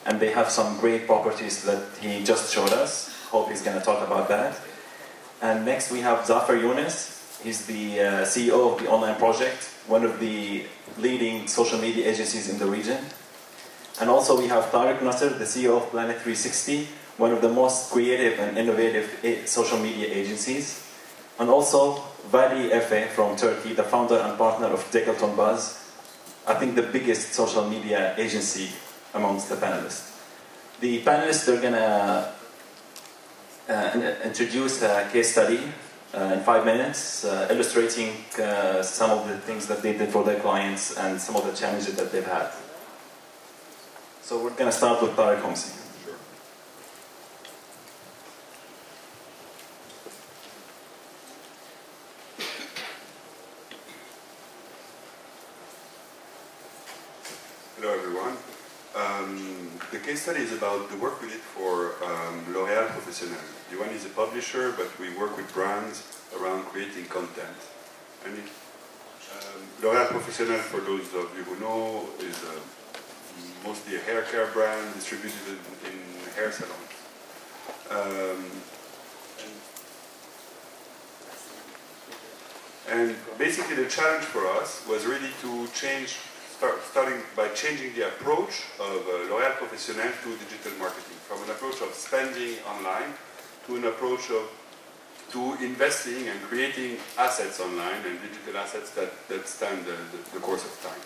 and they have some great properties that he just showed us. Hope he's going to talk about that. And next we have Zafar Younes. He's the CEO of the Online Project, one of the leading social media agencies in the region. And also we have Tariq Nasser, the CEO of Planet 360, one of the most creative and innovative social media agencies. And also Vali Efe from Turkey, the founder and partner of Deckleton Buzz, I think the biggest social media agency amongst the panelists. The panelists, they're going to introduce a case study in 5 minutes, illustrating some of the things that they did for their clients and some of the challenges that they've had. So we're going to start with Tariq Homsi. Sure. Hello everyone. The case study is about the work we did for L'Oréal Professionnel. Yuan is a publisher, but we work with brands around creating content. And L'Oréal Professionnel, for those of you who know, is mostly a hair care brand distributed in hair salons. And basically the challenge for us was really to starting by changing the approach of L'Oréal Professionnel to digital marketing, from an approach of spending online to an approach of investing and creating assets online and digital assets that stand the course of time.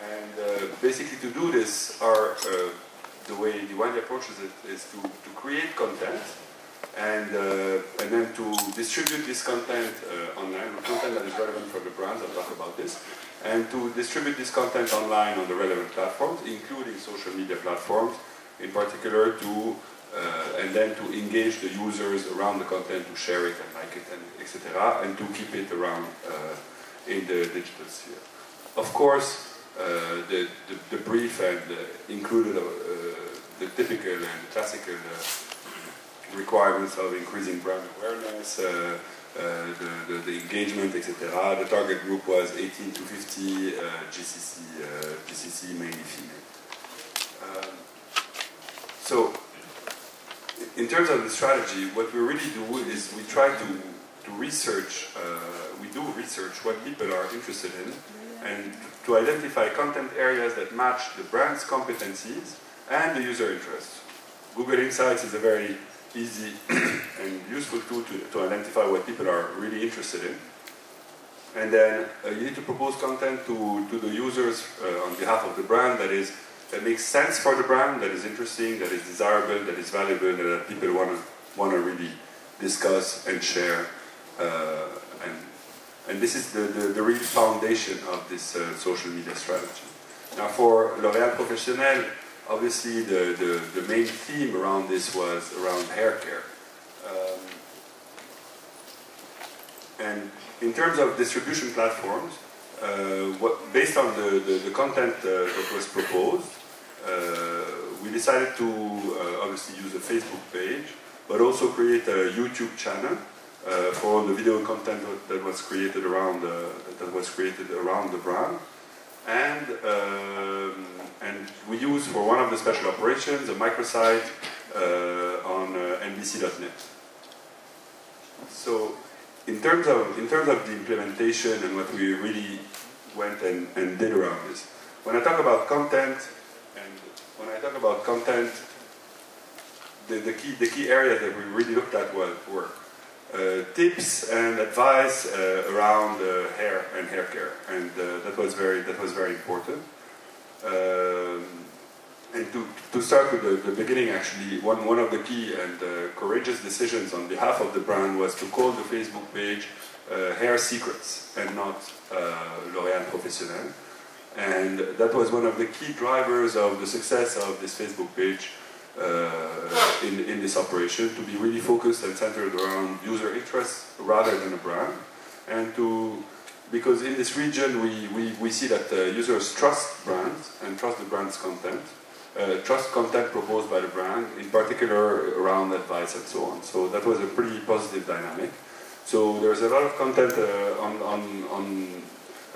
And basically to do this, the way Diwani approaches it is to create content and then to distribute this content online, content that is relevant for the brands, I'll talk about this, and to distribute this content online on the relevant platforms, including social media platforms, in particular and then to engage the users around the content, to share it and like it, and etc., and to keep it around in the digital sphere. Of course, the brief and included the typical and classical requirements of increasing brand awareness, the engagement, etc. The target group was 18 to 50, GCC mainly female. So, in terms of the strategy, what we really do is we try to research, we do research what people are interested in, and to identify content areas that match the brand's competencies and the user interests. Google Insights is a very easy and useful tool to identify what people are really interested in. And then you need to propose content to the users on behalf of the brand that makes sense for the brand, that is interesting, that is desirable, that is valuable, that people want to really discuss and share. And this is the real foundation of this social media strategy. Now for L'Oréal Professionnel, obviously the main theme around this was around hair care. And in terms of distribution platforms, based on the content that was proposed, we decided to obviously use a Facebook page, but also create a YouTube channel for all the video content that was created around the brand, and we use for one of the special operations a microsite on NBC.net. So, in terms of the implementation and what we really went and did around this, when I talk about content, the key areas that we really looked at were tips and advice around hair and hair care, and that was very important. And to start with the beginning, actually, one of the key and courageous decisions on behalf of the brand was to call the Facebook page Hair Secrets and not L'Oréal Professionnel. And that was one of the key drivers of the success of this Facebook page in this operation, to be really focused and centered around user interests rather than a brand. And because in this region we see that users trust brands and trust the brand's content. Trust content proposed by the brand, in particular around advice and so on. So that was a pretty positive dynamic. So there's a lot of content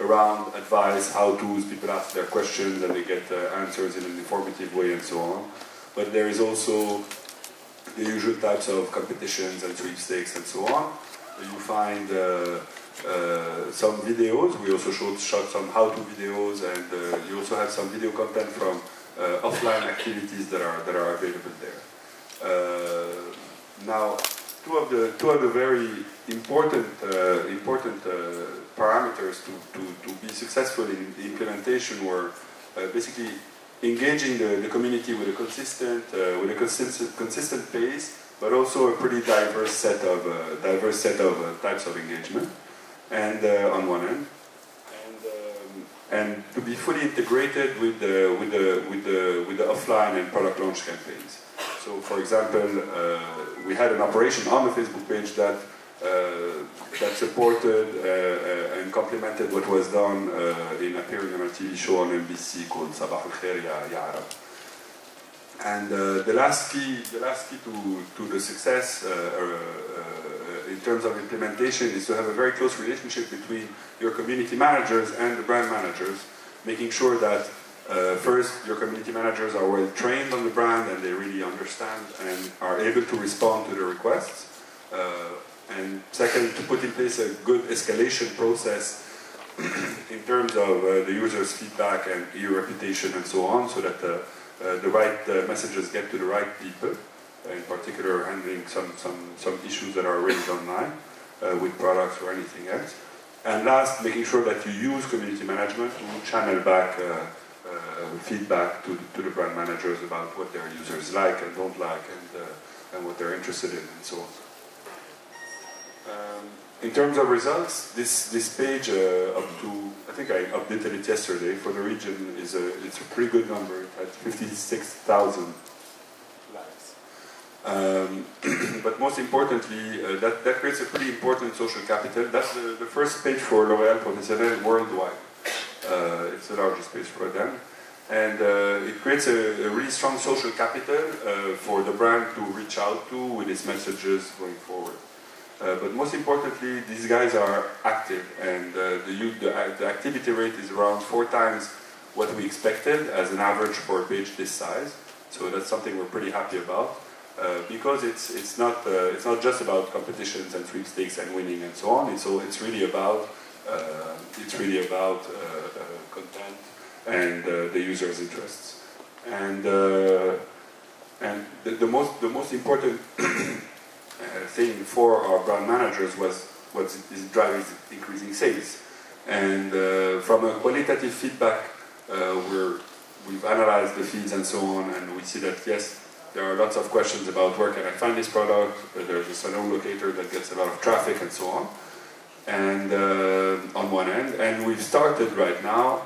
around advice, how-tos, people ask their questions and they get answers in an informative way and so on. But there is also the usual types of competitions and sweepstakes and so on. You find some videos. We also shot some how-to videos, and you also have some video content from offline activities that are available there. Now, two of the very important parameters to be successful in the implementation were basically engaging the community with a consistent pace, but also a pretty diverse set of types of engagement, and on one end, and to be fully integrated with the offline and product launch campaigns. So, for example, we had an operation on the Facebook page that supported and complemented what was done in appearing on a TV show on NBC called Sabah al-Khair Ya Arab. And the last key to the success in terms of implementation is to have a very close relationship between your community managers and the brand managers, making sure that first, your community managers are well trained on the brand and they really understand and are able to respond to the requests. And second, to put in place a good escalation process in terms of the user's feedback and your reputation and so on, so that the right messages get to the right people, in particular handling some issues that are raised online with products or anything else. And last, making sure that you use community management to channel back feedback to the brand managers about what their users like and don't like, and what they're interested in, and so on. In terms of results, this page up to, I think I updated it yesterday, for the region it's a pretty good number. It had 56,000 likes. But most importantly, that creates a pretty important social capital. That's the first page for L'Oréal Professionnel worldwide. It's the largest page for them. And it creates a really strong social capital for the brand to reach out to with its messages going forward. But most importantly, these guys are active, and the activity rate is around 4 times what we expected as an average for a page this size. So that's something we're pretty happy about, because it's not just about competitions and sweepstakes and winning and so on. It's really about content and the user's interests. And the most important thing for our brand managers was what is driving increasing sales. And from a qualitative feedback, we've analyzed the feeds and so on, and we see that yes, there are lots of questions about where can I find this product. There's a salon locator that gets a lot of traffic and so on. And on one end, and we've started right now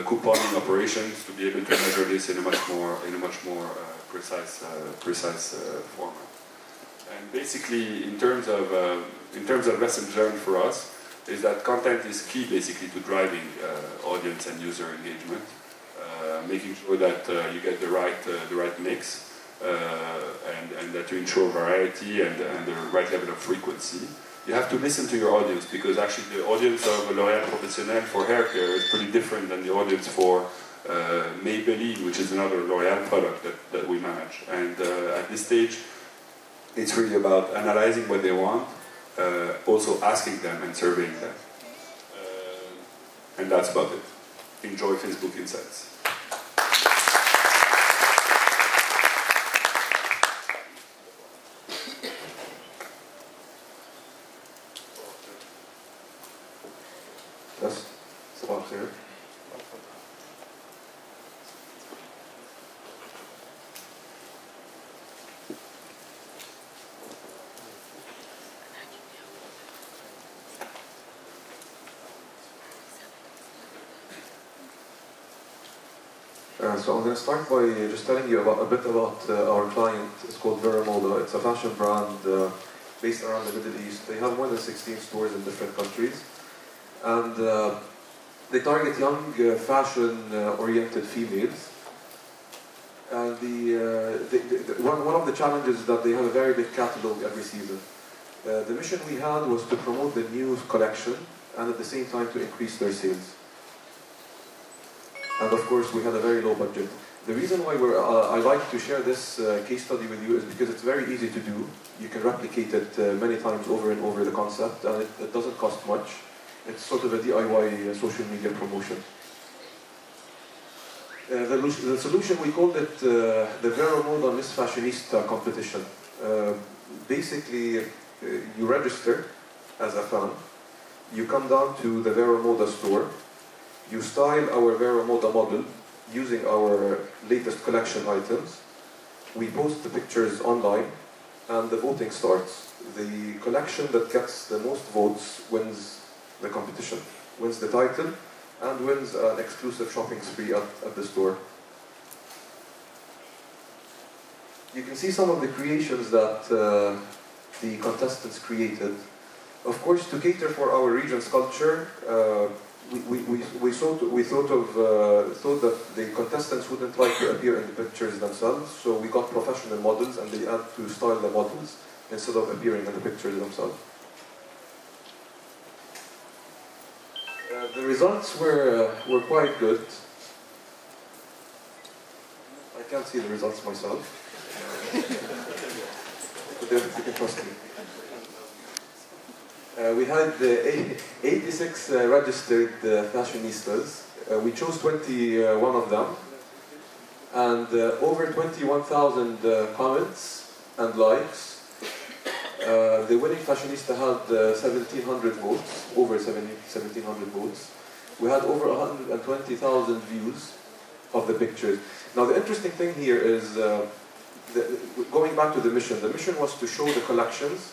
couponing operations to be able to measure this in a much more precise format. And basically, in terms of lessons learned for us, is that content is key basically to driving audience and user engagement, making sure that you get the right mix, and that you ensure variety and the right level of frequency. You have to listen to your audience, because actually the audience of L'Oréal Professionnel for hair care is pretty different than the audience for Maybelline, which is another L'Oréal product that we manage. And at this stage, it's really about analyzing what they want, also asking them and surveying them. And that's about it. Enjoy Facebook Insights. Yes, Sabah al-Khair. So I'm going to start by just telling you a bit about our client. It's called Vera Moda. It's a fashion brand based around the Middle East. They have more than 16 stores in different countries. And they target young, fashion-oriented females. And one of the challenges is that they have a very big catalog every season. The mission we had was to promote the new collection and at the same time to increase their sales. And of course, we had a very low budget. The reason why I like to share this case study with you is because it's very easy to do. You can replicate it many times over and over, the concept, and it doesn't cost much. It's sort of a DIY social media promotion. The solution, we called it the Vero Moda Miss Fashionista competition. Basically, you register as a fan, you come down to the Vero Moda store, you style our Vero Moda model using our latest collection items, we post the pictures online, and the voting starts. The collection that gets the most votes wins the competition, wins the title, and wins an exclusive shopping spree at the store. You can see some of the creations that the contestants created. Of course, to cater for our region's culture, we thought that the contestants wouldn't like to appear in the pictures themselves, so we got professional models and they had to style the models instead of appearing in the pictures themselves. The results were quite good. I can't see the results myself, but you can trust me. We had 86 registered fashionistas. We chose 21 of them, and over 21,000 comments and likes. The winning fashionista had 1,700 votes, over 1,700 votes. We had over 120,000 views of the pictures. Now the interesting thing here is, going back to the mission was to show the collections.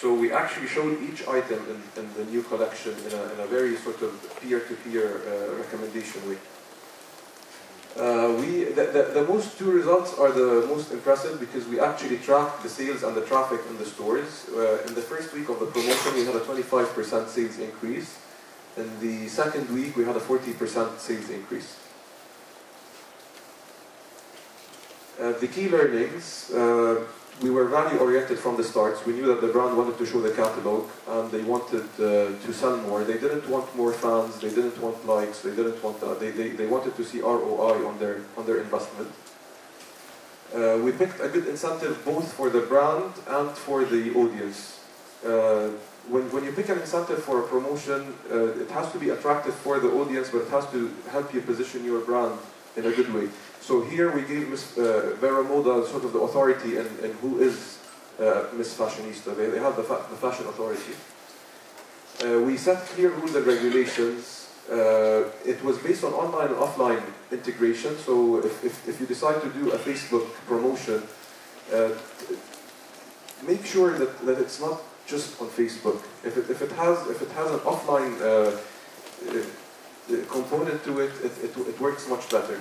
So we actually showed each item in the new collection in a very sort of peer-to-peer recommendation way. The most two results are the most impressive because we actually tracked the sales and the traffic in the stores. In the first week of the promotion, we had a 25% sales increase. In the second week, we had a 40% sales increase. The key learnings, we were value-oriented from the start. We knew that the brand wanted to show the catalog and they wanted to sell more. They didn't want more fans, they didn't want likes, they didn't want that. They wanted to see ROI on their investment. We picked a good incentive both for the brand and for the audience. When you pick an incentive for a promotion, it has to be attractive for the audience, but it has to help you position your brand in a good way. So here we gave Miss Vero Moda sort of the authority in who is Miss Fashionista. They have the fashion authority. We set clear rules and regulations. It was based on online and offline integration. So if you decide to do a Facebook promotion, make sure that it's not just on Facebook. If it has an offline component to it, it works much better.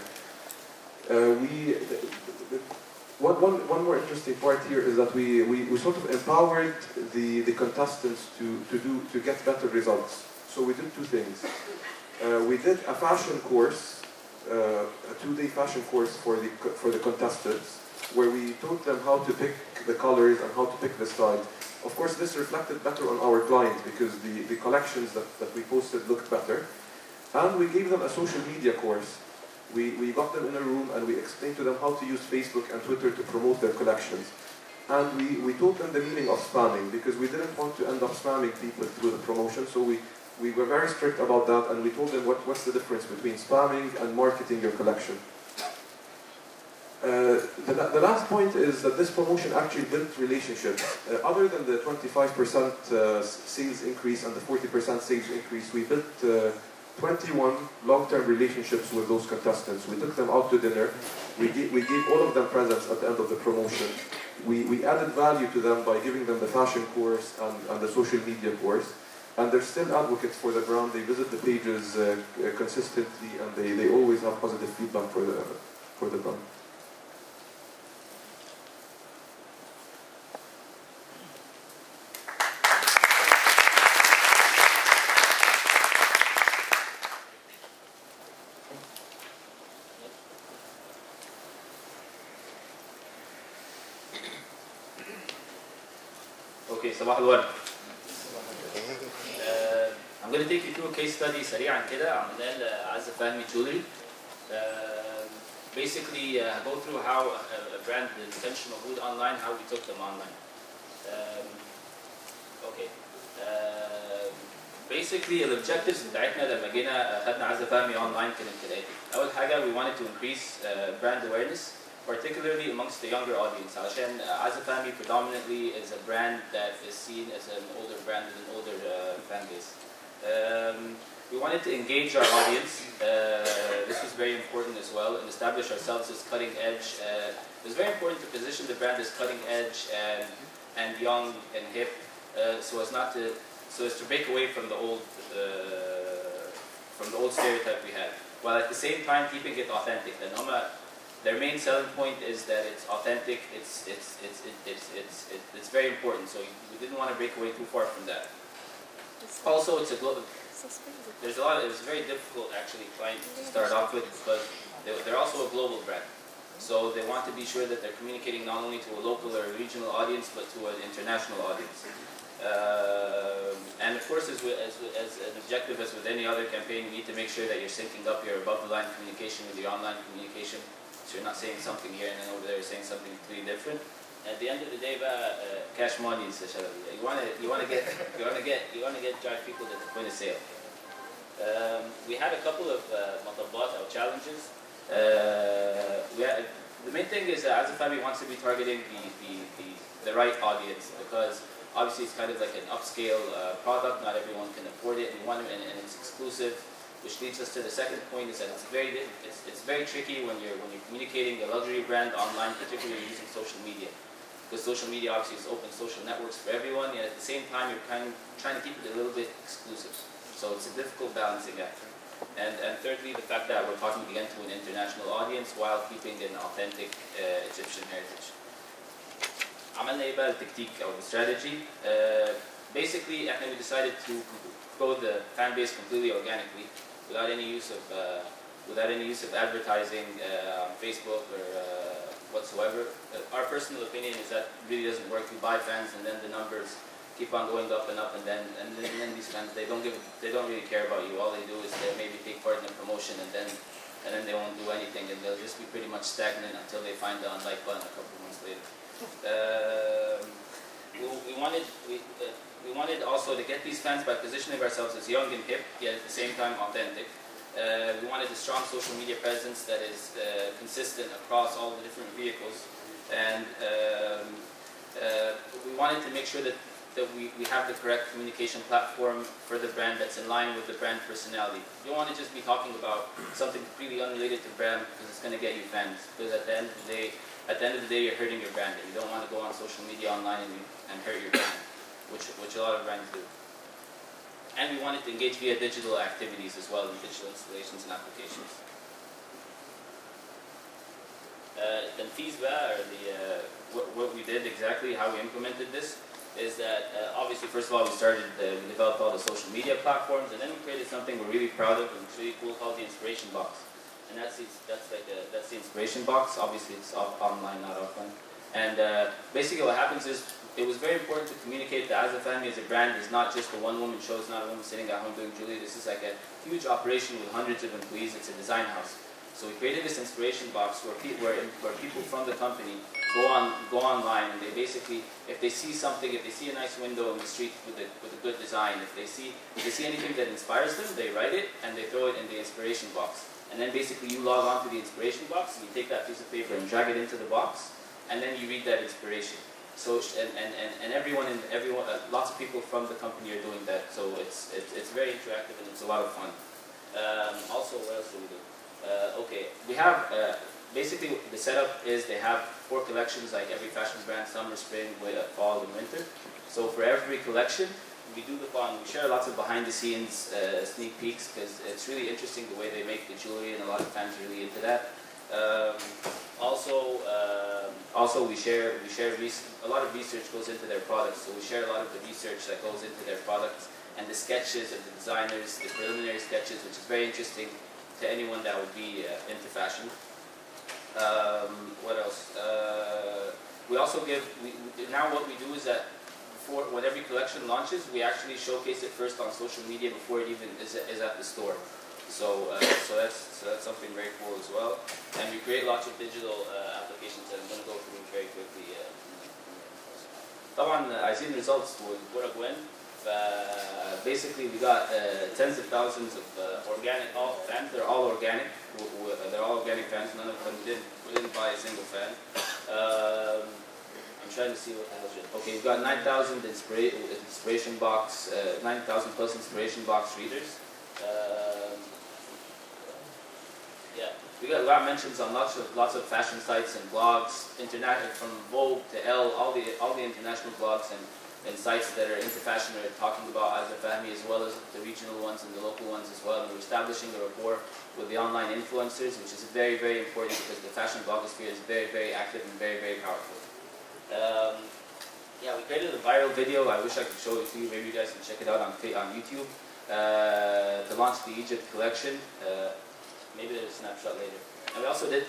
One more interesting part here is that we sort of empowered the contestants to get better results. So we did two things. We did a fashion course, a 2-day fashion course for the contestants, where we taught them how to pick the colors and how to pick the style. Of course, this reflected better on our clients because the collections that we posted looked better. And we gave them a social media course. We got them in a room and we explained to them how to use Facebook and Twitter to promote their collections. And we taught them the meaning of spamming because we didn't want to end up spamming people through the promotion. So we were very strict about that and we told them what's the difference between spamming and marketing your collection. The last point is that this promotion actually built relationships. Other than the 25% sales increase and the 40% sales increase, we built 21 long-term relationships with those contestants. We took them out to dinner. We gave all of them presents at the end of the promotion. We added value to them by giving them the fashion course and the social media course. And they're still advocates for the brand. They visit the pages consistently and they always have positive feedback for the brand. اوكي صباح الورد. going to take you through a case study سريعا كده عملناه لعزة فهمي جولري. Basically, go through how a brand the intention of Wood online, how we took them online. Okay. Basically, the objectives بتاعتنا لما جينا خدنا عزة فهمي online كانت كالآتي. أول حاجة we wanted to increase brand awareness, particularly amongst the younger audience. عشان عزة فهمي predominantly is a brand that is seen as an older brand with an older fan base. We wanted to engage our audience. This was very important as well, and establish ourselves as cutting edge. It was very important to position the brand as cutting edge and young and hip, so as to break away from the old stereotype we had, while at the same time keeping it authentic. And their main selling point is that it's authentic. It's very important. So we didn't want to break away too far from that. Also, it's a global. There's a lot. It was very difficult actually client to start off with because they're also a global brand. So they want to be sure that they're communicating not only to a local or a regional audience, but to an international audience. And of course, as an objective as with any other campaign, you need to make sure that you're syncing up your above-the-line communication with your online communication. So you're not saying something here and then over there you're saying something completely different. At the end of the day, cash money is you want to get drive people to the point of sale. We had a couple of matabat or challenges. The main thing is that Azza Fahmy wants to be targeting the right audience, because obviously it's kind of like an upscale product. Not everyone can afford it, and it's exclusive. Which leads us to the second point, is that it's very tricky when you're communicating a luxury brand online, particularly using social media. Because social media obviously is open social networks for everyone, yet at the same time you're kind of trying to keep it a little bit exclusive. So it's a difficult balancing act. And thirdly, the fact that we're talking again to an international audience while keeping an authentic Egyptian heritage. عملنا ايه بقى التكتيك او strategy? Basically, we decided to grow the fan base completely organically, without any use of advertising on Facebook or whatsoever. Our personal opinion is that it really doesn't work. You buy fans and then the numbers keep on going up and up, and then these fans they don't really care about you. All they do is they maybe take part in the promotion and then they won't do anything, and they'll just be pretty much stagnant until they find the unlike button a couple of months later. We wanted also to get these fans by positioning ourselves as young and hip, yet at the same time authentic. We wanted a strong social media presence that is consistent across all the different vehicles, and we wanted to make sure that we have the correct communication platform for the brand that's in line with the brand personality. You don't want to just be talking about something completely unrelated to brand because it's going to get you fans. Because at the end of the day, you're hurting your brand, and you don't want to go on social media online and hurt your brand, which a lot of brands do. And we wanted to engage via digital activities as well, in digital installations and applications. التنفيذ بقى, what we did exactly, how we implemented this, is that obviously first of all we developed all the social media platforms, and then we created something we're really proud of and it's really cool called the Inspiration Box. And that's the Inspiration Box. Obviously it's online, not offline. And basically what happens is, it was very important to communicate that Azza Fahmy as a brand is not just a one-woman show. It's not a woman sitting at home doing jewelry. This is like a huge operation with hundreds of employees. It's a design house. So we created this Inspiration Box where people from the company go online, and they basically, if they see something, if they see a nice window in the street with a good design, if they see anything that inspires them, they write it and they throw it in the Inspiration Box. And then basically you log on to the Inspiration Box and you take that piece of paper and drag it into the box, and then you read that inspiration. So and everyone lots of people from the company are doing that. So it's very interactive and it's a lot of fun. Also, what else do we do? Okay, we have basically the setup is they have 4 collections, like every fashion brand: summer, spring, fall, and winter. So for every collection, we share lots of behind-the-scenes sneak peeks, because it's really interesting the way they make the jewelry, and a lot of fans are really into that. Also we share a lot of research goes into their products, so we share a lot of the research that goes into their products and the sketches of the designers, the preliminary sketches, which is very interesting to anyone that would be into fashion. What else? We also now what we do is that when every collection launches, we actually showcase it first on social media before it even is at the store. So that's something very cool as well. And we create lots of digital applications that I'm going to go through very quickly. طبعا عايزين results with Gwen. Basically, we got tens of thousands of organic fans. They're all organic. They're all organic fans. None of them we didn't buy a single fan. I'm trying to see what the hell shit. Okay, we've got 9,000 inspiration box, 9,000 plus inspiration box readers. Yeah, we got mentions on lots of fashion sites and blogs, from Vogue to Elle, all the international blogs and sites that are into fashion are talking about Azza Fahmy, as well as the regional ones and the local ones as well. And we're establishing a rapport with the online influencers, which is very, very important because the fashion blogosphere is very, very active and very, very powerful. Yeah, we created a viral video. I wish I could show it to you. Maybe you guys can check it out on YouTube to launch the Egypt collection. Maybe there's a snapshot later. And we also did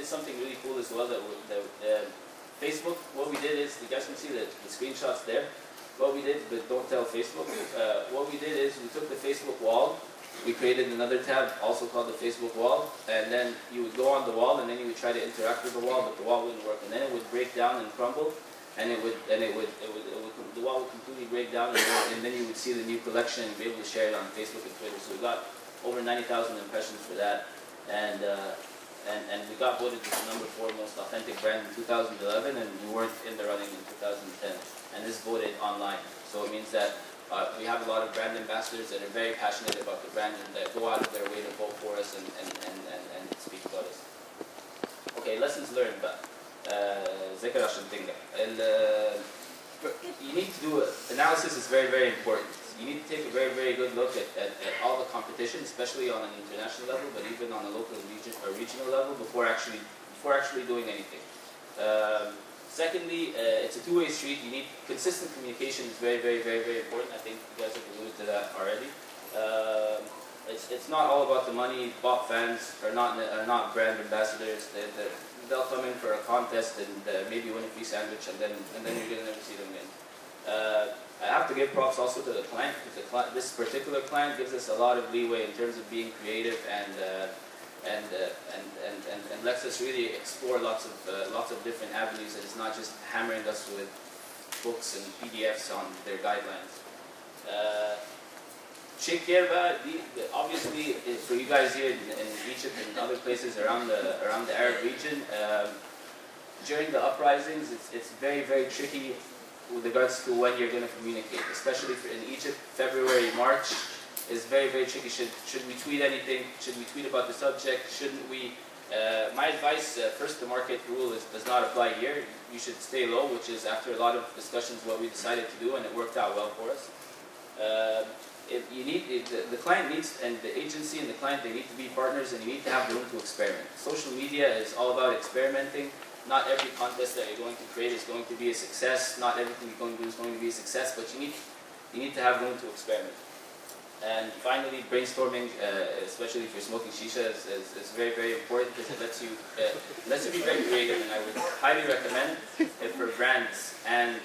something really cool as well. Facebook, what we did is, you guys can see the screenshots there. What we did, but don't tell Facebook. What we did is we took the Facebook wall. We created another tab also called the Facebook wall, and then you would go on the wall, and then you would try to interact with the wall, but the wall wouldn't work, and then it would break down and crumble, and the wall would completely break down, and then you would see the new collection and be able to share it on Facebook and Twitter. So we got over 90,000 impressions for that, and we got voted as the #4 most authentic brand in 2011, and we weren't in the running in 2010, and this voted online. So it means that we have a lot of brand ambassadors that are very passionate about the brand and that go out of their way to vote for us and speak about us. Okay, lessons learned. But ذكر عشان تنجح. You need to do analysis is very, very important. You need to take a very, very good look at all the competition, especially on an international level, but even on a local or regional level before actually doing anything. Secondly, it's a two-way street. You need consistent communication is very, very, very, very important. I think you guys have alluded to that already. It's not all about the money. Bot fans are not brand ambassadors. They'll come in for a contest and maybe win a free sandwich, and then you're gonna never see them again. I have to give props also to the client, because this particular client gives us a lot of leeway in terms of being creative and lets us really explore lots of different avenues, and it's not just hammering us with books and PDFs on their guidelines. Obviously, for you guys here in Egypt and other places around the Arab region, during the uprisings, it's very, very tricky with regards to when you're going to communicate, especially in Egypt. February, March is very, very tricky. Should we tweet anything? Should we tweet about the subject? Shouldn't we? My advice, first, the market rule does not apply here. You should stay low, which is after a lot of discussions what we decided to do, and it worked out well for us. The client needs, and the agency and the client, they need to be partners, and you need to have room to experiment. Social media is all about experimenting. Not every contest that you're going to create is going to be a success. Not everything you're going to do is going to be a success, but you need to have room to experiment. And finally, brainstorming, especially if you're smoking shisha, is very, very important because it lets you be very creative. And I would highly recommend it for brands and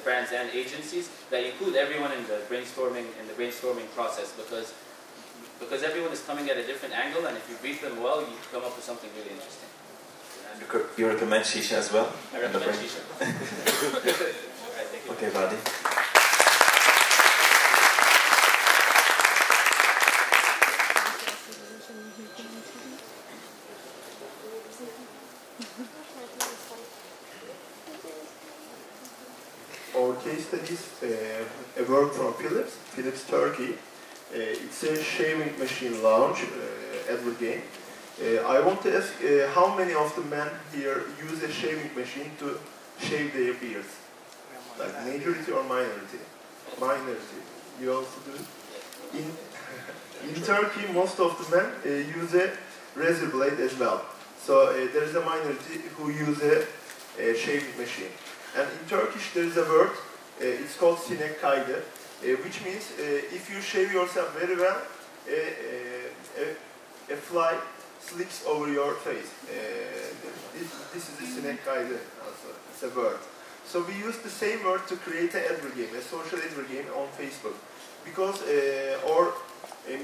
brands and agencies that include everyone in the brainstorming process, because everyone is coming at a different angle, and if you brief them well, you come up with something really interesting. You recommend shisha as well? I recommend shisha. Right, thank you. Okay, Vadi. Our case study is a work from Philips Turkey. It's a shaving machine launch, Edward Game. I want to ask how many of the men here use a shaving machine to shave their beards? Like majority or minority? Minority. You also do? In Turkey, most of the men use a razor blade as well. So there is a minority who use a shaving machine. And in Turkish there is a word, it's called sinek kaydı, which means if you shave yourself very well, a fly slips over your face. This is a sinek kaydı also, it's a word. So we used the same word to create an advert game, a social advert game on Facebook. Because our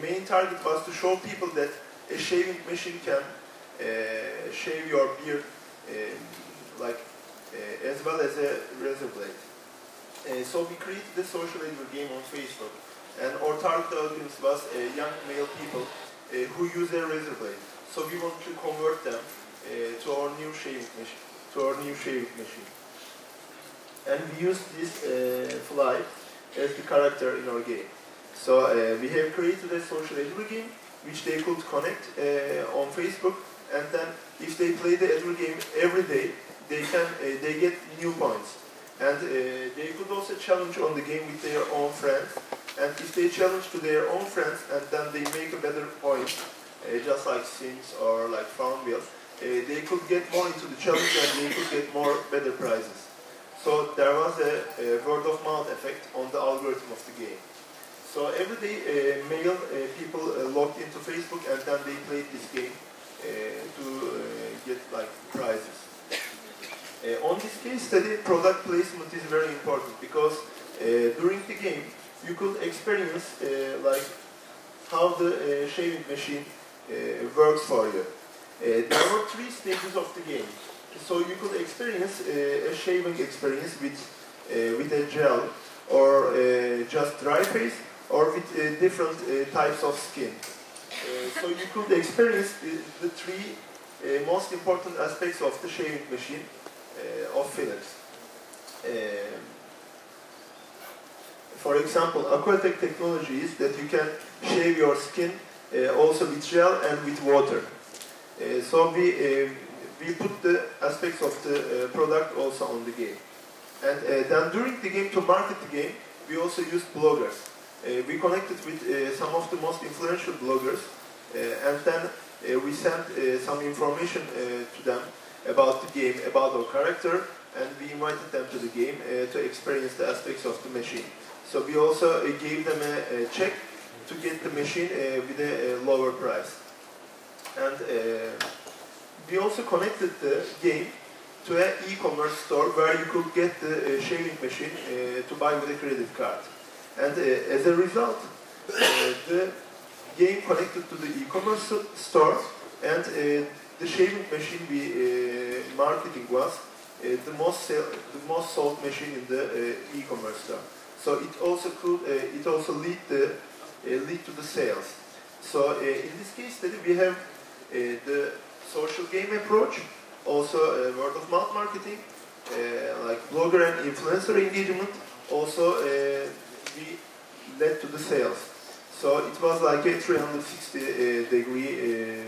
main target was to show people that a shaving machine can shave your beard as well as a razor blade. So we created the social advert game on Facebook. And our target audience was young male people who use a razor blade. So we want to convert them to our new shaving machine. And we use this fly as the character in our game. So we have created a social advert game which they could connect on Facebook, and then if they play the advert game every day, they get new points. And they could also challenge on the game with their own friends. And if they challenge to their own friends and then they make a better point, just like Sims or like Farmville, they could get more into the challenge and they could get more better prizes. So there was a word of mouth effect on the algorithm of the game. So every day male people logged into Facebook and then they played this game to get like prizes. On this case study, product placement is very important because during the game you could experience like how the shaving machine works for you. There were 3 stages of the game. So you could experience a shaving experience with a gel, or just dry face, or with different types of skin. So you could experience the 3 most important aspects of the shaving machine of Philips. For example, Aquatech technology is that you can shave your skin also with gel and with water. So we put the aspects of the product also on the game. And then during the game, to market the game, we also used bloggers. We connected with some of the most influential bloggers, and then we sent some information to them about the game, about our character, and we invited them to the game to experience the aspects of the machine. So we also gave them a check to get the machine with a lower price. And we also connected the game to an e-commerce store where you could get the shaving machine to buy with a credit card. And as a result, the game connected to the e-commerce store, and the shaving machine we marketing was the most sold machine in the e-commerce store. So it also lead to the sales. So in this case study we have the social game approach, also word of mouth marketing, like blogger and influencer engagement. Also we led to the sales. So it was like a 360 degree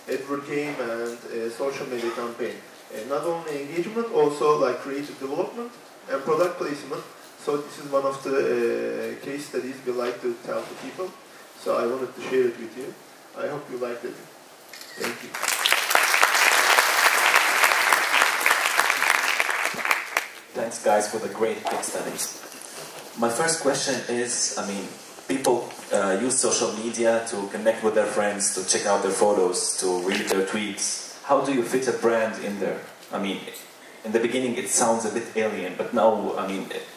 advert game and social media campaign. Not only engagement, also like creative development and product placement. So this is one of the case studies we like to tell to people. So I wanted to share it with you. I hope you liked it. Thank you. Thanks guys for the great case studies. My first question is, people use social media to connect with their friends, to check out their photos, to read their tweets. How do you fit a brand in there? In the beginning it sounds a bit alien, but now,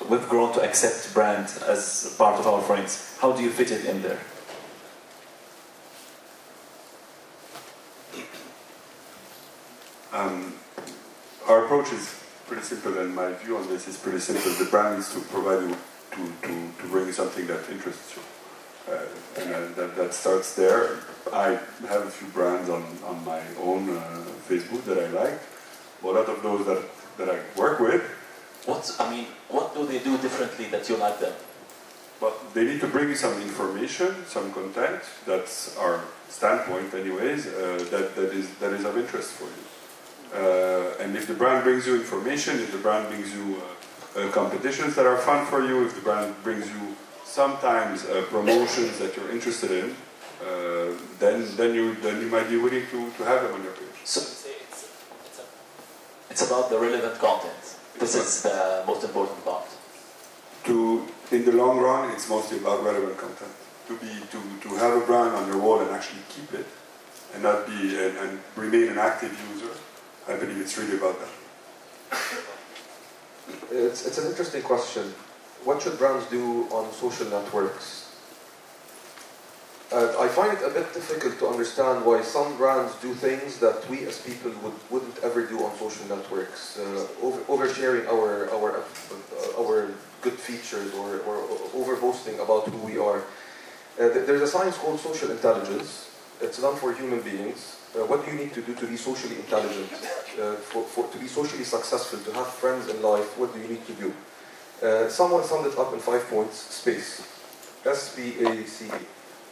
we've grown to accept brand as part of our friends. How do you fit it in there? Our approach is pretty simple, and my view on this is pretty simple. The brand is to provide you, to bring you something that interests you. And that starts there. I have a few brands on my own Facebook that I like. But out of those that I work with, what do they do differently that you like them? but they need to bring you some information, some content. That's our standpoint, anyways. That is of interest for you. And if the brand brings you information, if the brand brings you competitions that are fun for you, if the brand brings you sometimes promotions that you're interested in, then you might be willing to have them on your page. So it's about the relevant content. This is the most important part. In the long run, it's mostly about relevant content. To have a brand on your wall and actually keep it, and not be and remain an active user. I believe it's really about that. It's an interesting question. What should brands do on social networks? I find it a bit difficult to understand why some brands do things that we as people wouldn't ever do on social networks. Oversharing our good features or over-boasting about who we are. There's a science called social intelligence. It's done for human beings. What do you need to do to be socially intelligent? To be socially successful, to have friends in life, what do you need to do? Someone summed it up in 5 points. Space. SPACE.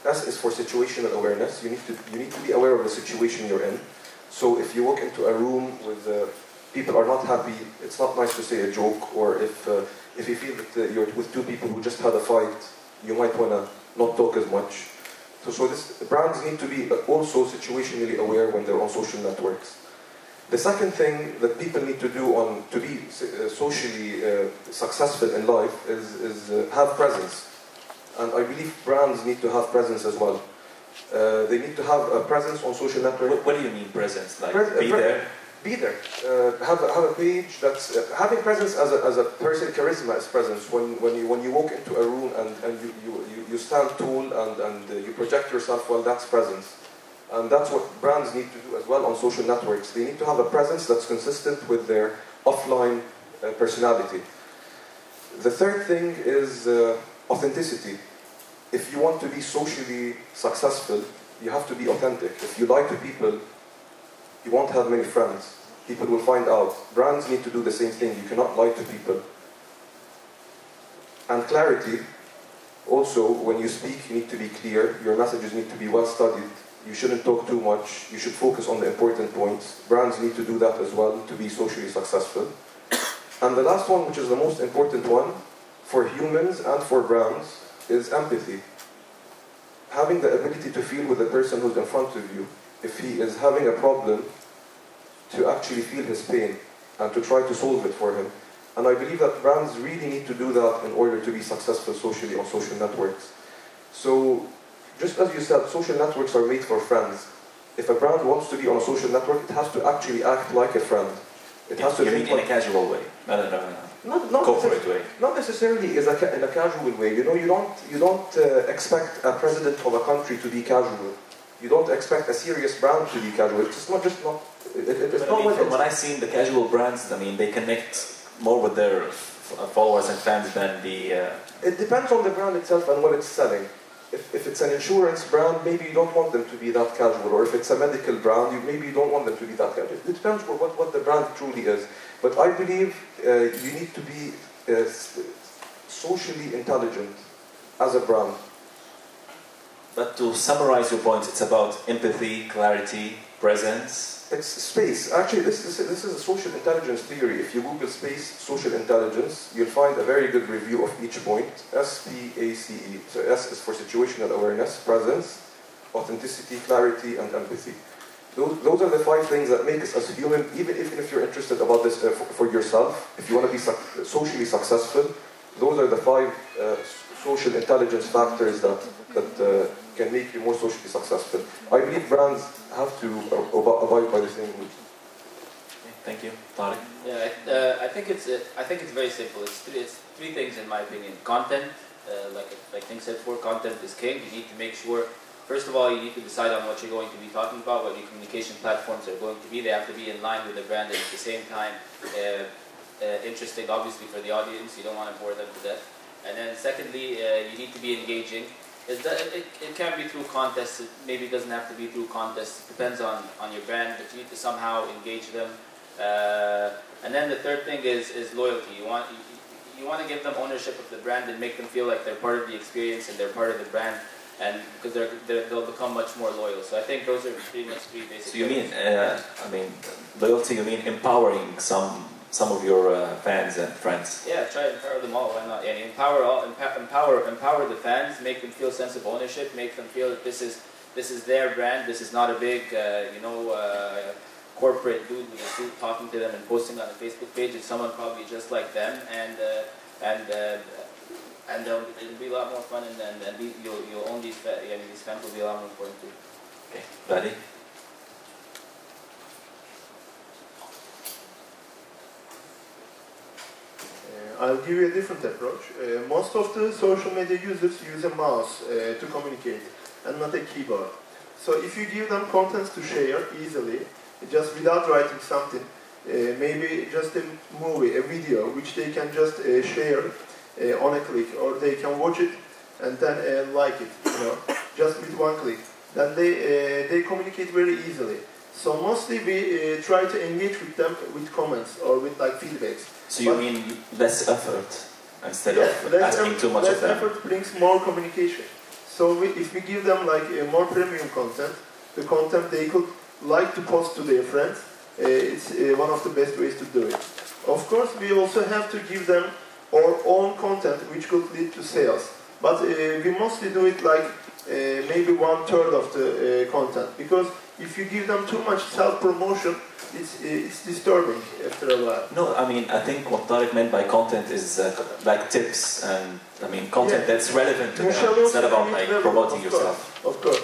S is for situational awareness. You need to be aware of the situation you're in. So if you walk into a room with people are not happy, it's not nice to say a joke. Or if you feel that you're with two people who just had a fight, you might want to not talk as much. So brands need to be also situationally aware when they're on social networks. The second thing that people need to do to be socially successful in life is have presence. And I believe brands need to have presence as well. They need to have a presence on social networks. What do you mean presence? Like be there? Be there. Have a page that's having presence as a person. Charisma is presence. When you walk into a room and you stand tall and you project yourself well, that's presence. And that's what brands need to do as well on social networks. They need to have a presence that's consistent with their offline personality. The third thing is authenticity. If you want to be socially successful, you have to be authentic. If you lie to people, you won't have many friends. People will find out. Brands need to do the same thing. You cannot lie to people. And clarity. Also, when you speak, you need to be clear. Your messages need to be well studied. You shouldn't talk too much. You should focus on the important points. Brands need to do that as well to be socially successful. And the last one, which is the most important one, for humans and for brands, is empathy. Having the ability to feel with the person who's in front of you. If he is having a problem, to actually feel his pain and to try to solve it for him. And I believe that brands really need to do that in order to be successful socially on social networks. So, just as you said, social networks are made for friends. If a brand wants to be on a social network, it has to actually act like a friend. It has to you mean in a casual way? No. Not corporate way. Not necessarily in a casual way. You know, you don't expect a president of a country to be casual. You don't expect a serious brand to be casual. It's not just not. It's not. From what I've seen, the casual brands, I mean, they connect more with their followers and fans than the. It depends on the brand itself and what it's selling. If it's an insurance brand, maybe you don't want them to be that casual. Or if it's a medical brand, maybe you don't want them to be that casual. It depends on what the brand truly is. But I believe you need to be socially intelligent as a brand. But to summarize your points, it's about empathy, clarity, presence. It's space. Actually, this is a social intelligence theory. If you Google space, social intelligence, you'll find a very good review of each point. SPACE. So S is for situational awareness, presence, authenticity, clarity, and empathy. Those are the 5 things that make us as human, even if you're interested about this for yourself, if you want to be socially successful, those are the 5 social intelligence factors that can make you more socially successful. I believe brands have to abide by the same rules. Thank you. Tariq? Yeah, I think it's very simple. It's 3 things in my opinion. Content, like Ting said before, content is king. You need to make sure. First of all, you need to decide on what you're going to be talking about, what your communication platforms are going to be. They have to be in line with the brand and at the same time interesting, obviously, for the audience. You don't want to bore them to death. And then secondly, you need to be engaging. It can be through contests. Maybe it doesn't have to be through contests. It depends on your brand, but you need to somehow engage them. And then the third thing is loyalty. You want to give them ownership of the brand and make them feel like they're part of the experience and they're part of the brand. And because they'll become much more loyal. So I think those are pretty much 3 basic. So you mean, loyalty? You mean empowering some of your fans and friends? Yeah, try to empower them all. Why not? Yeah, empower the fans. Make them feel a sense of ownership. Make them feel that this is their brand. This is not a big, corporate dude with a suit talking to them and posting on a Facebook page. It's someone probably just like them, and it'll be a lot more fun, and you'll own these fans will be a lot more important too. Okay, Daddy? I'll give you a different approach. Most of the social media users use a mouse to communicate and not a keyboard. So if you give them contents to share easily, just without writing something, maybe just a movie, a video, which they can just share on a click, or they can watch it and then like it, just with one click. Then they communicate very easily. So mostly we try to engage with them with comments or with like feedbacks. So you mean less effort instead of asking too much of them? Less effort brings more communication. So if we give them like more premium content, the content they could like to post to their friends, it's one of the best ways to do it. Of course, we also have to give them our own content which could lead to sales. But we mostly do it like maybe 1/3 of the content, because if you give them too much self-promotion, it's disturbing after a while. No, I mean, I think what Tariq meant by content is like tips and, I mean, content that's relevant to them, instead about like promoting yourself. Of course.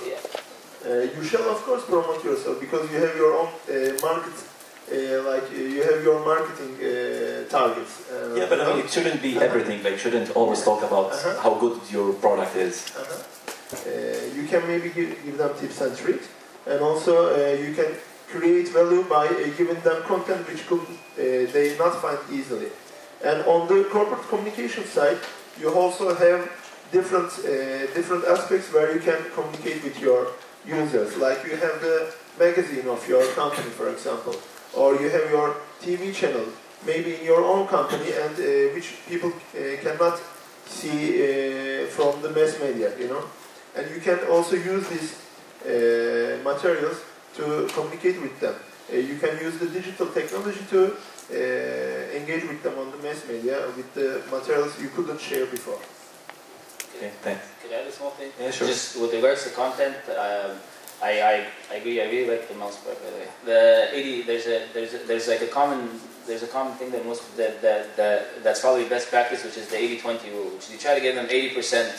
You shall of course promote yourself, because you have your own market, you have your marketing targets. Yeah, but I mean, it shouldn't be everything. Like, shouldn't always talk about how good your product is. You can maybe give them tips and tricks, and also you can create value by giving them content which could they not find easily. And on the corporate communication side, you also have different aspects where you can communicate with your users. Like you have the magazine of your company, for example, or you have your TV channel, maybe in your own company, and which people cannot see from the mass media, And you can also use these materials to communicate with them. You can use the digital technology to engage with them on the mass media with the materials you couldn't share before. Okay, thanks. Could I add a small thing? Yeah, sure. Just with regards to content, I agree. I really like the mouse part, by the way. There's a common thing that that's probably best practice, which is the 80-20 rule, which you try to give them 80%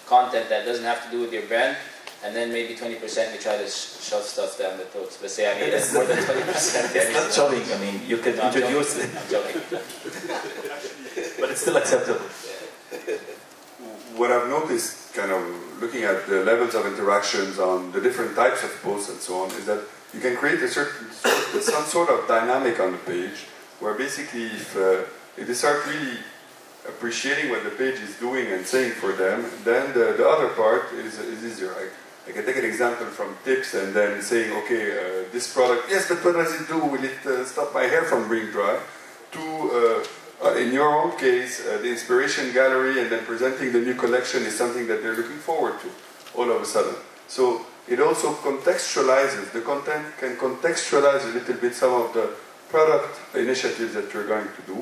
content that doesn't have to do with your brand, and then maybe 20% you try to shove stuff down the throats. But say, I mean, it's more than 20%. It's not shoving. I mean, you can introduce it. I'm joking. But it's still acceptable. What I've noticed, kind of looking at the levels of interactions on the different types of posts and so on, is that you can create some sort of dynamic on the page, where basically if they start really appreciating what the page is doing and saying for them, then the other part is easier. I can take an example from tips and then saying, okay, this product, yes, but what does it do? Will it stop my hair from being dry? In your own case, the inspiration gallery and then presenting the new collection is something that they're looking forward to all of a sudden. So it also contextualizes, the content can contextualize a little bit some of the product initiatives that you're going to do,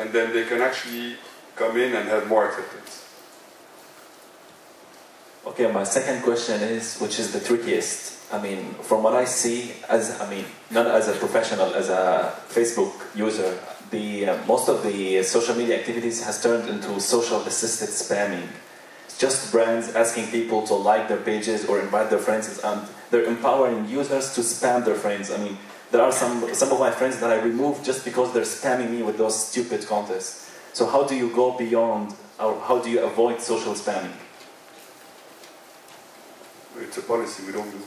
and then they can actually come in and have more acceptance. Okay, my second question is, which is the trickiest. I mean, from what I see, not as a professional, as a Facebook user, most of the social media activities has turned into social assisted spamming. It's just brands asking people to like their pages or invite their friends, and they're empowering users to spam their friends. I mean, there are some of my friends that I removed just because they're spamming me with those stupid contests. So how do you go beyond, or how do you avoid social spamming? It's a policy we don't do.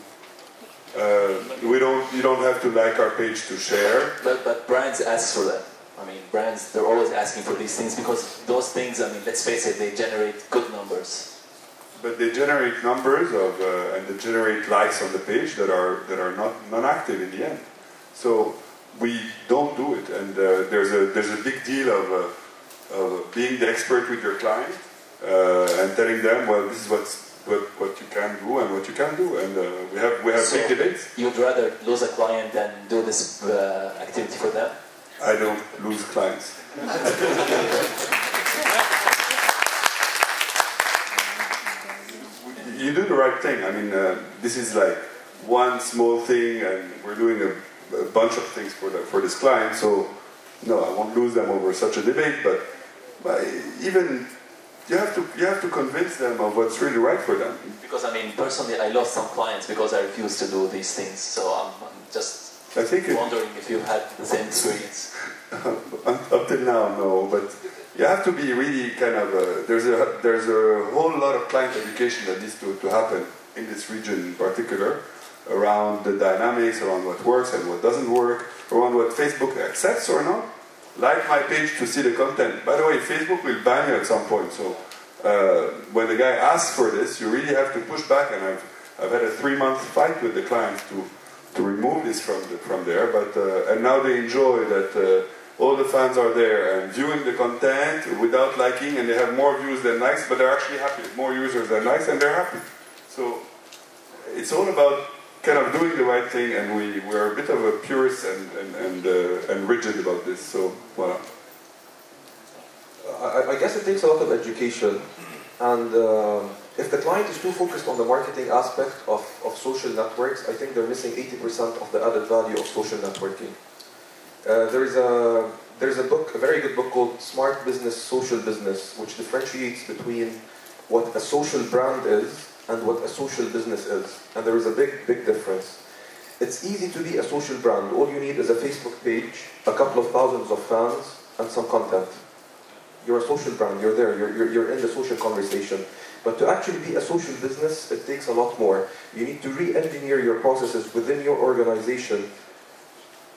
You don't have to like our page to share. But brands ask for that. I mean, brands, they're always asking for these things because those things, I mean, let's face it, they generate good numbers. But they generate numbers and they generate likes on the page that are not non-active in the end. So we don't do it, and there's a big deal of being the expert with your client and telling them, well, this is what you can do and what you can't do, and we have big debates. You'd rather lose a client than do this activity for them? I don't lose clients. You do the right thing. I mean, this is like one small thing, and we're doing a bunch of things for this client. So, no, I won't lose them over such a debate. But even you have to convince them of what's really right for them. Because I mean, personally, I lost some clients because I refused to do these things. So I'm just wondering if you had the same experience. Up till now, no. But you have to be really kind of, there's a whole lot of client education that needs to happen in this region in particular, around the dynamics, around what works and what doesn't work, around what Facebook accepts or not. Like my page to see the content. By the way, Facebook will ban you at some point, so when the guy asks for this, you really have to push back, and I've had a 3-month fight with the client to remove this from there, but and now they enjoy that all the fans are there and viewing the content without liking, and they have more views than likes, but they're actually happy. More users than likes, and they're happy. So it's all about kind of doing the right thing, and we're a bit of a purist and rigid about this. So voilà. I guess it takes a lot of education, and if the client is too focused on the marketing aspect of social networks, I think they're missing 80% of the added value of social networking. There's a book, a very good book called Smart Business, Social Business, which differentiates between what a social brand is and what a social business is. And there is a big difference. It's easy to be a social brand. All you need is a Facebook page, a couple of thousands of fans, and some content. You're a social brand, you're there, you're in the social conversation. But to actually be a social business, it takes a lot more. You need to re-engineer your processes within your organization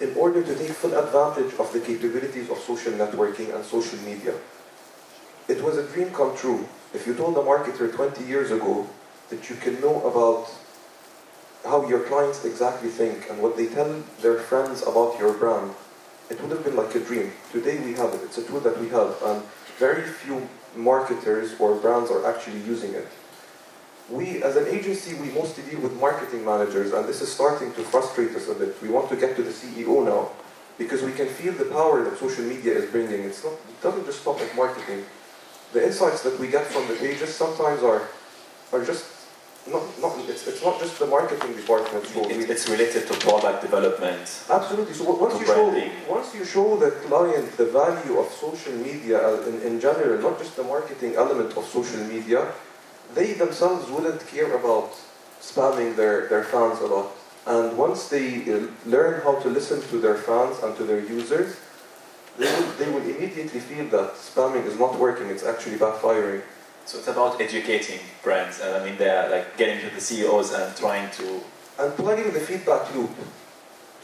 in order to take full advantage of the capabilities of social networking and social media. It was a dream come true. If you told a marketer 20 years ago that you can know about how your clients exactly think and what they tell their friends about your brand, it would have been like a dream. Today we have it. It's a tool that we have, and very few marketers or brands are actually using it. We, as an agency, we mostly deal with marketing managers, and this is starting to frustrate us a bit. We want to get to the CEO now, because we can feel the power that social media is bringing. It doesn't just stop at marketing. The insights that we get from the pages sometimes are just it's not just the marketing department. It's related to product development. Absolutely. So once you show the client the value of social media in general, not just the marketing element of social media, they themselves wouldn't care about spamming their fans a lot. And once they learn how to listen to their fans and to their users, they will immediately feel that spamming is not working, it's actually backfiring. So it's about educating brands, and I mean they're like getting to the CEOs and trying to... And plugging the feedback loop.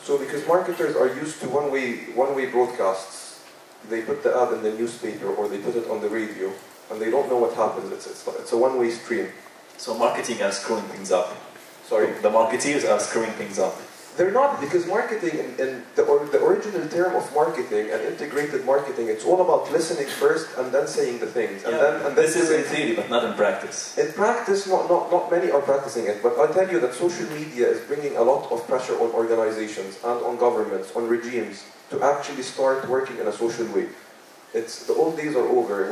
So because marketers are used to one-way broadcasts, they put the ad in the newspaper or they put it on the radio, and they don't know what happens. It's a one-way stream. So marketing are screwing things up. Sorry? The marketeers are screwing things up. They're not, because marketing, in the original term of marketing and integrated marketing, it's all about listening first and then saying the things. And then this is in theory, but not in practice. In practice, not many are practicing it. But I tell you that social media is bringing a lot of pressure on organizations and on governments, on regimes, to actually start working in a social way. The old days are over.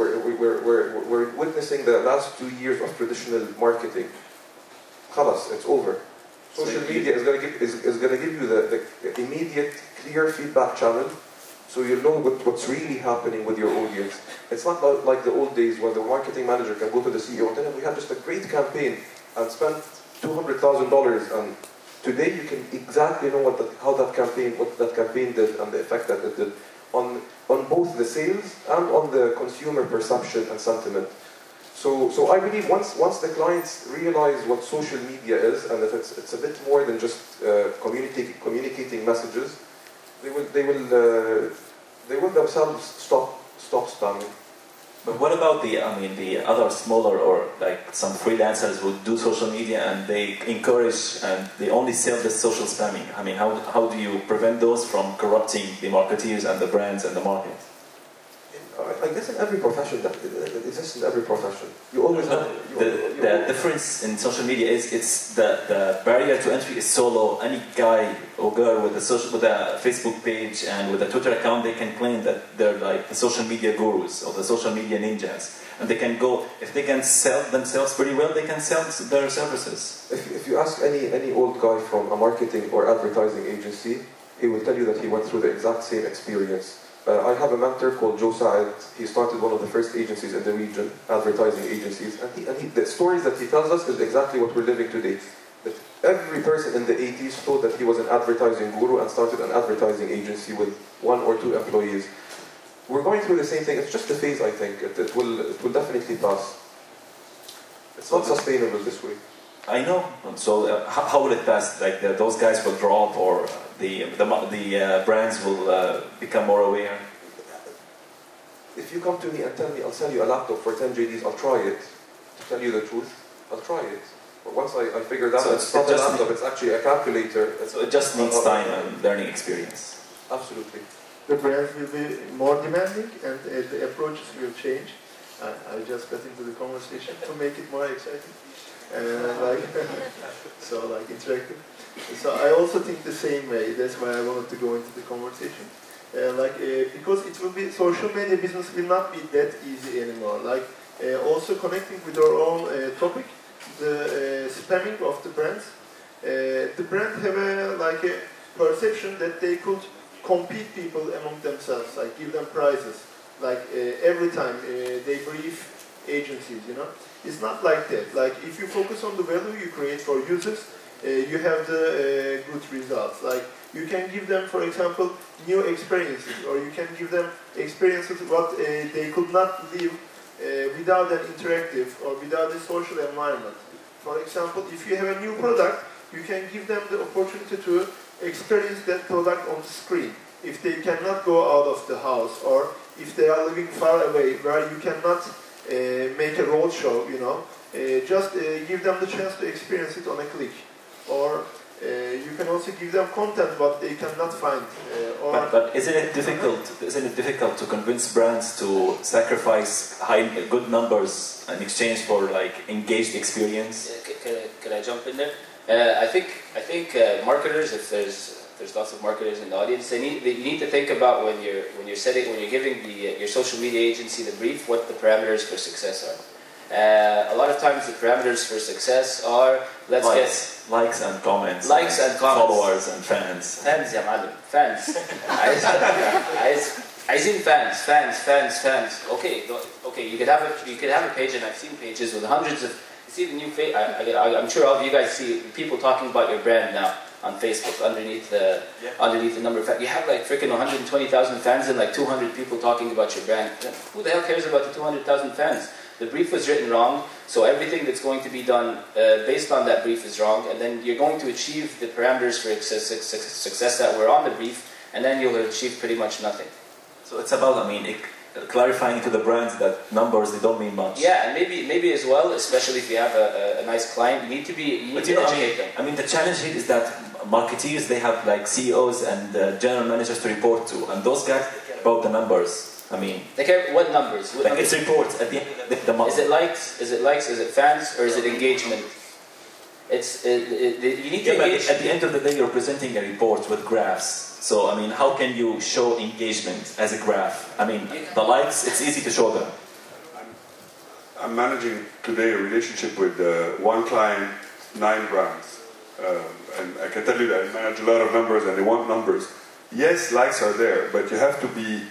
We're witnessing the last 2 years of traditional marketing. Khalas, it's over. Social media is going to give you the immediate, clear feedback channel, so you'll know what's really happening with your audience. It's not like the old days where the marketing manager can go to the CEO and tell him, we had just a great campaign and spent $200,000, and today you can exactly know what that campaign did and the effect that it did on both the sales and on the consumer perception and sentiment. So I believe once the clients realize what social media is, and that it's a bit more than just communicating messages, they will themselves stop spamming. But what about the other smaller, or like some freelancers who do social media and they encourage and they only sell the social spamming? I mean, how do you prevent those from corrupting the marketeers and the brands and the market? I guess in every profession, that it exists in every profession. You always have... The difference in social media is the barrier to entry is so low. Any guy or girl with a Facebook page and with a Twitter account, they can claim that they're like the social media gurus or the social media ninjas. And they can go, if they can sell themselves pretty well, they can sell their services. If you ask any old guy from a marketing or advertising agency, he will tell you that he went through the exact same experience. I have a mentor called Joe Saad. He started one of the first agencies in the region, advertising agencies, and the stories that he tells us is exactly what we're living today. That every person in the 80s thought that he was an advertising guru and started an advertising agency with 1 or 2 employees. we're going through the same thing. It's just a phase, I think. It will definitely pass. It's not sustainable this way. I know. So how will it pass? Like those guys will drop, or the brands will become more aware? If you come to me and tell me I'll sell you a laptop for 10 JDs, I'll try it. To tell you the truth, I'll try it. But once I figure that it's not a laptop, it's actually a calculator. So it just needs time and learning experience. Absolutely. The brands will be more demanding and the approaches will change. I just got into the conversation to make it more exciting. Like interactive. So I also think the same way. That's why I wanted to go into the conversation. Because it will be, social media business will not be that easy anymore. Also connecting with our own topic, the spamming of the brands. The brand have a perception that they could compete people among themselves, like give them prizes. Every time they brief agencies, it's not like that. If you focus on the value you create for users, you have the good results. You can give them, for example, new experiences, or you can give them experiences what they could not live without an interactive or without a social environment. For example, if you have a new product, you can give them the opportunity to experience that product on the screen. If they cannot go out of the house, or if they are living far away where you cannot make a road show, just give them the chance to experience it on a click. Or you can also give them content what they cannot find. But isn't it difficult? Isn't it difficult to convince brands to sacrifice good numbers in exchange for engaged experience? Could I jump in there? I think marketers, if there's lots of marketers in the audience, you need to think about when you're giving your social media agency the brief, what the parameters for success are. A lot of times the parameters for success are likes and comments, followers and fans. Fans, يا معلم. Fans. عايزين fans. Okay. You could have a page, and I've seen pages with hundreds of. You see the new page. I'm sure all of you guys see people talking about your brand now on Facebook underneath the number of fans. You have freaking 120,000 fans and 200 people talking about your brand. Who the hell cares about the 200,000 fans? The brief was written wrong, so everything that's going to be done based on that brief is wrong, and then you're going to achieve the parameters for success that were on the brief, and then you'll achieve pretty much nothing. So it's about, clarifying to the brands that numbers, they don't mean much. Yeah, and maybe as well, especially if you have a nice client, you need to educate them. The challenge here is that marketeers, they have CEOs and general managers to report to, and those guys care about the numbers. They care what numbers? It's reports at the end of the month. Is it likes? Is it fans? Or is it engagement? You need to engage. At the end of the day, you're presenting a report with graphs. So how can you show engagement as a graph? The likes, it's easy to show them. I'm managing today a relationship with one client, 9 brands. And I can tell you that I manage a lot of numbers and they want numbers. Yes, likes are there, but you have to be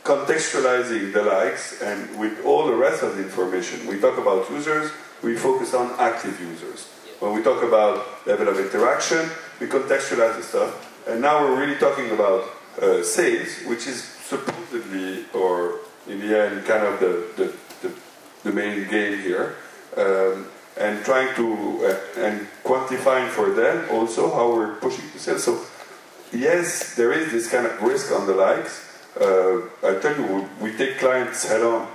contextualizing the likes and with all the rest of the information. We talk about users, we focus on active users. When we talk about level of interaction, we contextualize the stuff. And now we're really talking about sales, which is supposedly, or in the end, kind of the main game here. And trying to, and quantifying for them also how we're pushing to sales. So yes, there is this kind of risk on the likes. I tell you, we take clients head on.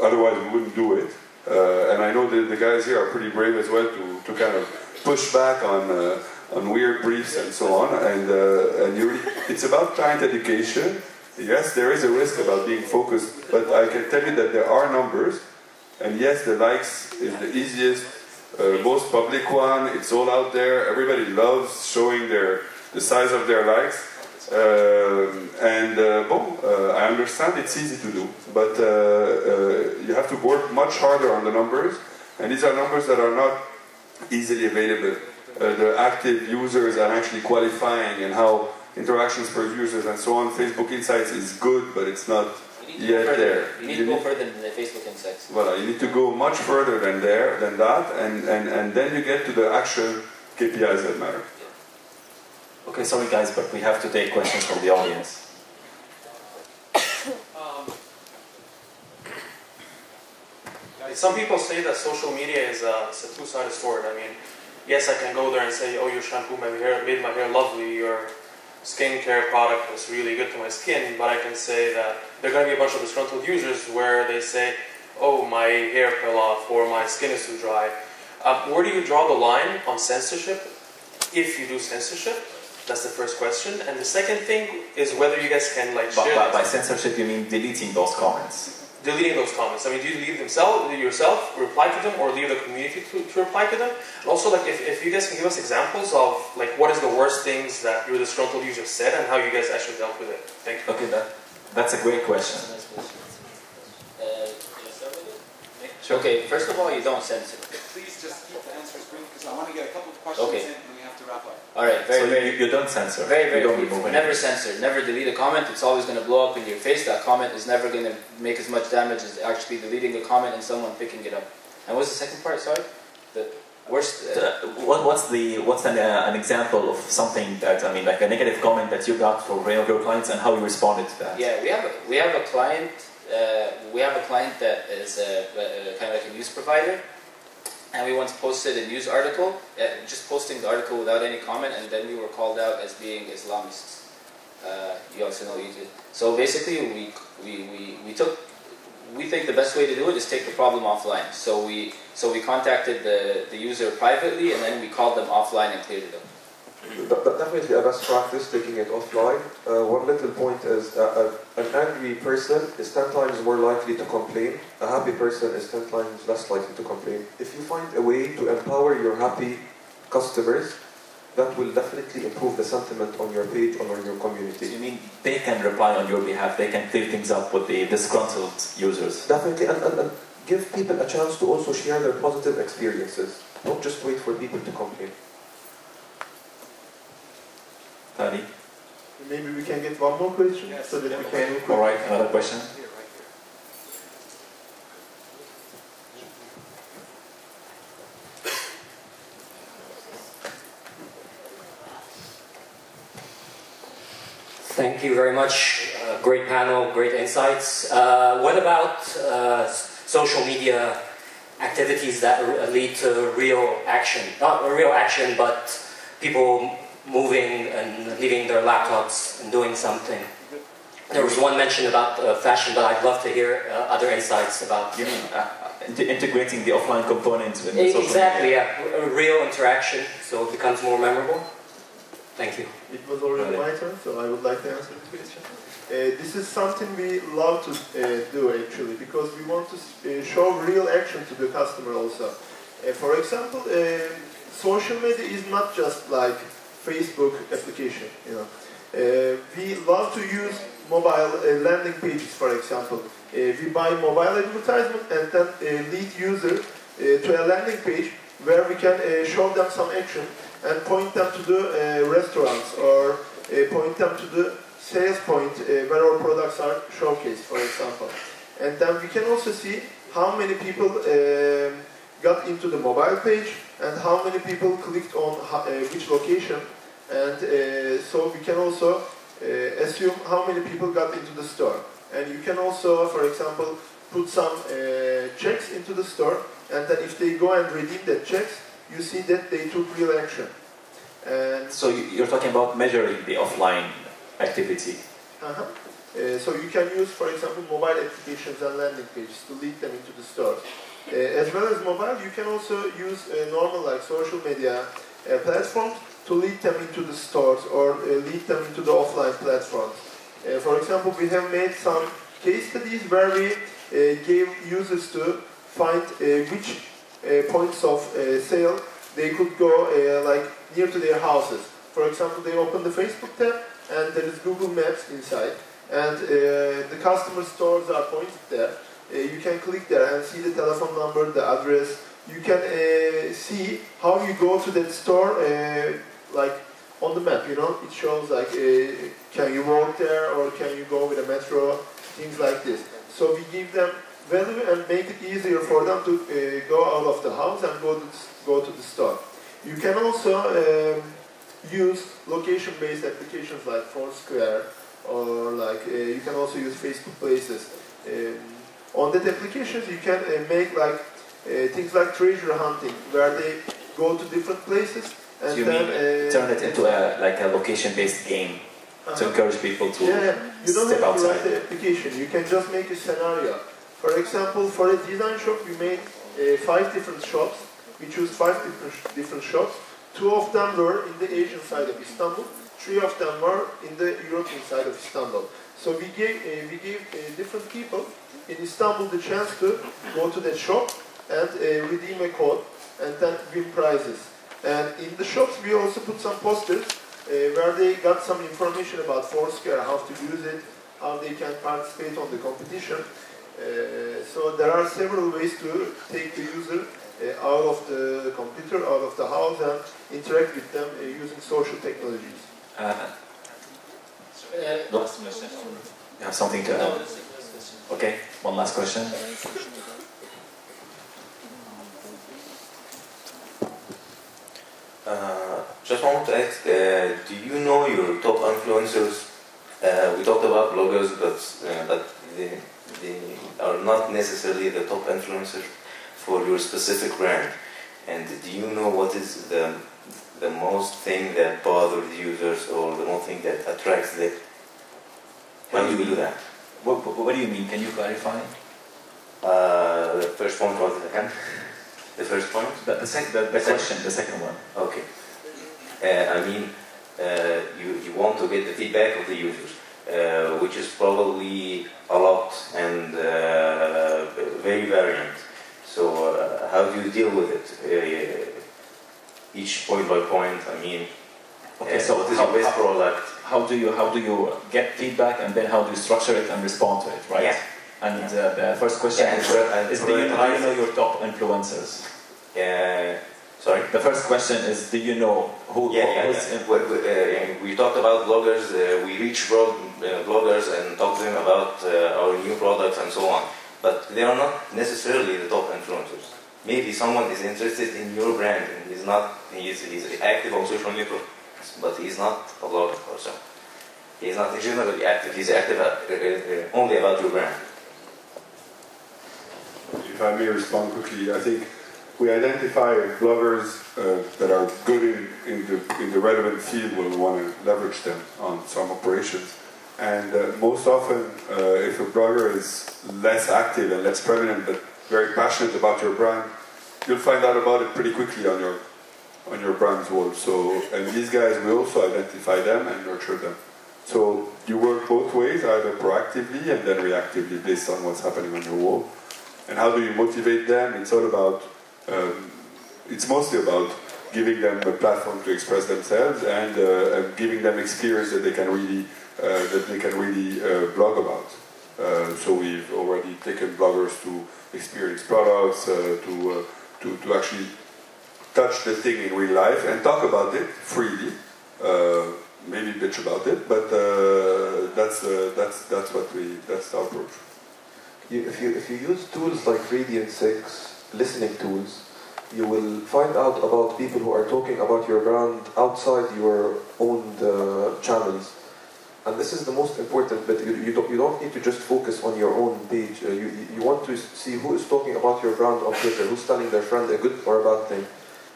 Otherwise we wouldn't do it. And I know the guys here are pretty brave as well to kind of push back on weird briefs and so on. And it's about client education. Yes, there is a risk about being focused, but I can tell you that there are numbers. And yes, the likes is the easiest, most public one. It's all out there. Everybody loves showing the size of their likes. I understand it's easy to do, but you have to work much harder on the numbers, and these are numbers that are not easily available. The active users are actually qualifying, and how interactions per users and so on. Facebook Insights is good, but it's not yet there. You need to go further than the Facebook Insights. Well, you need to go much further than that, and then you get to the actual KPIs that matter. Okay, sorry guys, but we have to take questions from the audience. some people say that social media is it's a two-sided sword. I mean, yes, I can go there and say, oh, your shampoo made my hair lovely, your skincare product was really good to my skin, but I can say that there are going to be a bunch of disgruntled users where they say, oh, my hair fell off, or my skin is too dry. Where do you draw the line on censorship, if you do censorship? That's the first question. And the second thing is whether you guys can like share... By censorship, you mean deleting those comments? Deleting those comments. I mean, do you leave yourself, reply to them, or leave the community to reply to them? And also, like, if you guys can give us examples of, like, what is the worst things that your disgruntled user said and how you guys actually dealt with it. Thank you. Okay, that's a great question. Sure. Okay, first of all, you don't censor. Please just keep the answers brief because I want to get a couple of questions in and we have to wrap up. All right, you don't censor. Very brief. Never censor. Never delete a comment. It's always going to blow up in your face. That comment is never going to make as much damage as actually deleting a comment and someone picking it up. And what's the second part? Sorry, the worst. What's an example of something that, I mean, like a negative comment that you got from one of your clients and how you responded to that? Yeah, we have a client. We have a client that is kind of like a news provider, and we once posted a news article, just posting the article without any comment, and then we were called out as being Islamists. You also know you did. So basically, we think the best way to do it is take the problem offline. So we contacted the user privately, and then we called them offline and cleared it up. Definitely a best practice, taking it offline. One little point is an angry person is 10 times more likely to complain. A happy person is 10 times less likely to complain. If you find a way to empower your happy customers, that will definitely improve the sentiment on your page or on your community. So you mean they can reply on your behalf, they can clear things up with the disgruntled users? Definitely, and give people a chance to also share their positive experiences. Don't just wait for people to complain. Tali? Maybe we can get one more question so that we can move. All right, another question. Thank you very much. Great panel, great insights. What about social media activities that lead to real action? Not real action, but people moving and leaving their laptops and doing something. There was one mention about fashion, but I'd love to hear other insights about... You mean integrating the offline components with the social media? Exactly, yeah. A real interaction, so it becomes more memorable. Thank you. It was already my turn, so I would like to answer the question. This is something we love to do, actually, because we want to show real action to the customer also. For example, social media is not just like Facebook application, you know. We love to use mobile landing pages, for example. We buy mobile advertisement and then lead user to a landing page where we can show them some action and point them to the restaurants or point them to the sales point where our products are showcased, for example. And then we can also see how many people got into the mobile page and how many people clicked on which location. And so we can also assume how many people got into the store. And you can also, for example, put some checks into the store, and then if they go and redeem the checks, you see that they took real action. And so you're talking about measuring the offline activity. So you can use, for example, mobile applications and landing pages to lead them into the store. As well as mobile, you can also use normal like social media platforms to lead them into the stores or lead them into the offline platforms. For example, we have made some case studies where we gave users to find which points of sale they could go like near to their houses. For example, they open the Facebook tab and there is Google Maps inside, and the customer stores are pointed there. You can click there and see the telephone number, the address. You can see how you go to that store like on the map, you know. It shows like can you walk there or can you go with a metro, things like this. So we give them value and make it easier for them to go out of the house and go to the store. You can also use location-based applications like Foursquare, or like you can also use Facebook Places. On that applications, you can make like things like treasure hunting, where they go to different places and So you then mean turn it into like a location-based game to encourage people to you don't step have to outside. write the application. You can just make a scenario. For example, for a design shop, we made 5 different shops. We choose 5 different shops. 2 of them were in the Asian side of Istanbul. 3 of them were in the European side of Istanbul. So we gave different people in Istanbul the chance to go to that shop and redeem a code and then win prizes. And in the shops we also put some posters where they got some information about Foursquare, how to use it, how they can participate on the competition. So there are several ways to take the user out of the computer, out of the house, and interact with them using social technologies. Last question. You have something to add? Okay, one last question. Just want to ask, do you know your top influencers? We talked about bloggers, but they are not necessarily the top influencers for your specific brand. And do you know what is the most thing that bothers users or the most thing that attracts them? How do you do that? What do you mean? Can you clarify? The first point was the second. The first point? The question, the second one. Okay. I mean, you want to get the feedback of the users, which is probably a lot and very variant. So how do you deal with it? Each point by point, I mean, okay, so what is your best product? How do you get feedback and then how do you structure it and respond to it, right? Yeah. And the first question is do you know your top influencers? Sorry? The first question is, do you know who? We talked about bloggers. We reach bloggers and talk to them about our new products and so on. But they are not necessarily the top influencers. Maybe someone is interested in your brand and he's active on social media, but he's not a blogger or so. He's not generally active. He's active only about your brand. If I may respond quickly, I think we identify bloggers that are good in the relevant field where we want to leverage them on some operations. And most often, if a blogger is less active and less prominent but very passionate about your brand, you'll find out about it pretty quickly on your brand's wall. So, and these guys, we also identify them and nurture them. So you work both ways, either proactively and then reactively based on what's happening on your wall. And how do you motivate them? It's all about, it's mostly about giving them a platform to express themselves and giving them experience that they can really blog about. So we've already taken bloggers to experience products, to actually touch the thing in real life and talk about it freely. Maybe bitch about it, but that's our approach. If you use tools like Radiant6, listening tools, you will find out about people who are talking about your brand outside your own channels. And this is the most important bit. You don't need to just focus on your own page. You want to see who is talking about your brand on Twitter, who's telling their friend a good or a bad thing.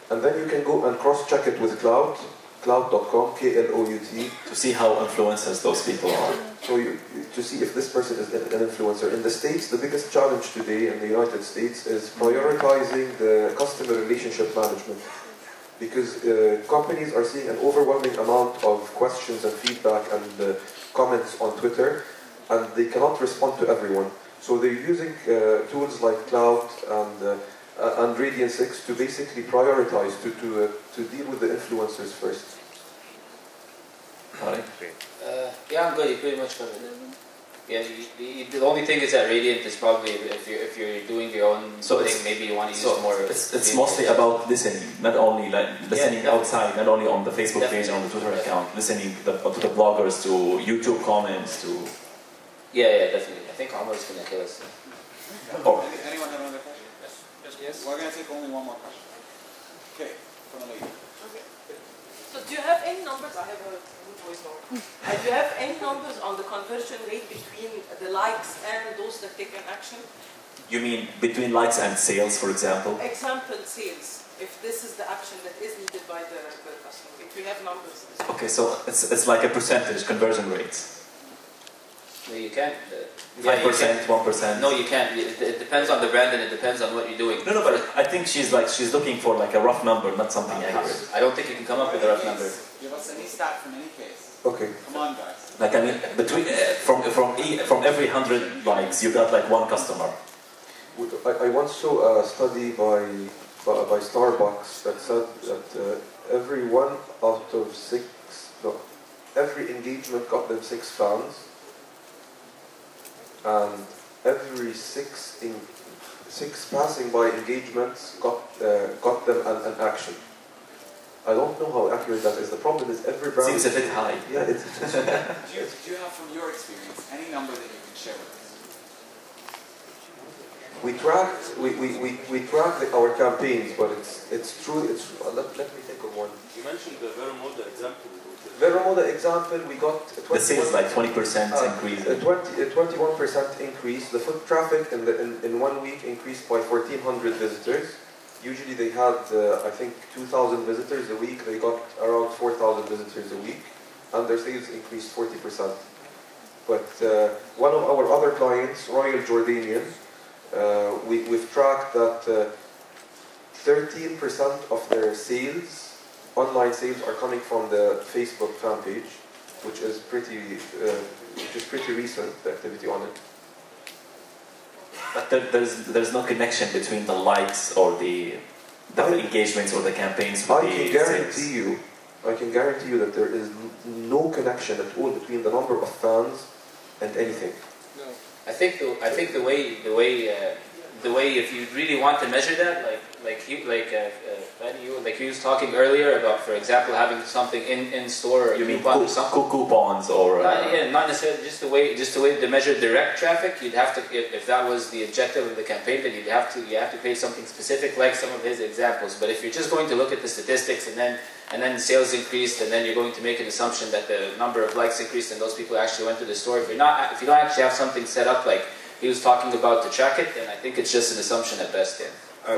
And then you can go and cross-check it with Clout.com, K-L-O-U-T. To see how influencers those people are. So to see if this person is an influencer. In the States, the biggest challenge today in the United States is prioritizing the customer relationship management. Because companies are seeing an overwhelming amount of questions and feedback and comments on Twitter, and they cannot respond to everyone. So they're using tools like Clout and Radiant6 to basically prioritize, to deal with the influencers first. Yeah, I'm good. You pretty much covered it. Yeah, the only thing is that Radiant is probably if you're doing your own thing, maybe you want to use more. It's mostly about listening, not only like listening outside, not only on the Facebook page, on the Twitter account, listening to the bloggers, to YouTube comments, to. Yeah, definitely. I think Omar is gonna kill us. Anyone have another question? Yes. We're gonna take only one more question. Okay, from the lady. So do you have any numbers? I have a good voice now. Do you have any numbers on the conversion rate between the likes and those that take an action? You mean between likes and sales, for example? Example, sales. If this is the action that is needed by the customer. If you have numbers. Okay, so it's like a percentage conversion rate. No, you can't. 5%, 1%. No, you can't. It depends on the brand and it depends on what you're doing. No, but I think she's looking for like a rough number, not something accurate. I don't think you can come up with a rough number. Give us any stat from any case. Okay. Come on, guys. Like I mean, between from every 100 likes, you got like one customer. I once saw a study by Starbucks that said that every engagement got them 6 fans, and every six passing by engagements got them an action. I don't know how accurate that is. The problem is every brand seems a bit high. Yeah, it's do you have from your experience any number that you can share with us? We tracked our campaigns, but it's true. Let me think of one. You mentioned the Veramoda example. Veramoda example, we got the sales like 20% increase. A 21% increase. The foot traffic in 1 week increased by 1,400 visitors. Usually they had I think 2,000 visitors a week. They got around 4,000 visitors a week, and their sales increased 40%. But one of our other clients, Royal Jordanian, we've tracked that 13% of their sales, online sales, are coming from the Facebook fan page, which is pretty recent, the activity on it. But there's no connection between the likes or the engagements or the campaigns with I can guarantee you that there is no connection at all between the number of fans and anything. No. I think the way if you really want to measure that, like you was talking earlier about, for example, having something in store. You mean coupons or? Not necessarily. Just the way to measure direct traffic. You'd have to, if that was the objective of the campaign, then you have to create something specific, like some of his examples. But if you're just going to look at the statistics and then sales increased, and then you're going to make an assumption that the number of likes increased and those people actually went to the store. If you don't actually have something set up like he was talking about to track it, then I think it's just an assumption at best. Yeah. I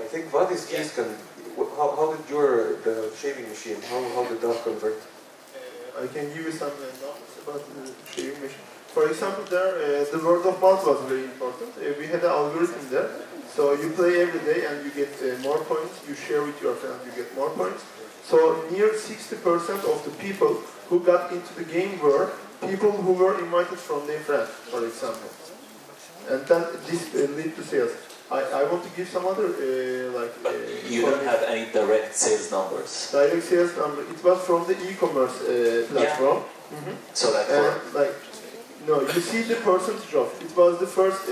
think Vadi's keys can. How did the shaving machine? How did that convert? I can give you some numbers about the shaving machine. For example, the word of mouth was very important. We had an algorithm there. So you play every day and you get more points. You share with your friends, you get more points. So near 60% of the people who got into the game were people who were invited from their friends, for example. And then this lead to sales. I want to give some other you don't have any direct sales numbers. Direct sales number. It was from the e-commerce platform. Yeah. Mm-hmm. So no, you see the percentage of it. It was the first.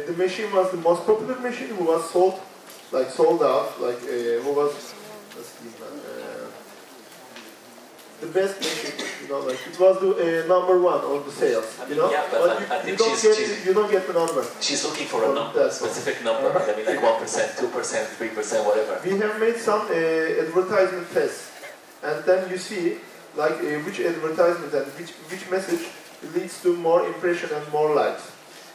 The machine was the most popular machine who was sold out. Who was the best machine. It was the number one on the sales. Yeah, but you don't get the number. She's looking for a number, specific number. I mean, like 1%, 2%, 3%, whatever. We have made some advertisement tests, and then you see which advertisement and which message leads to more impression and more likes.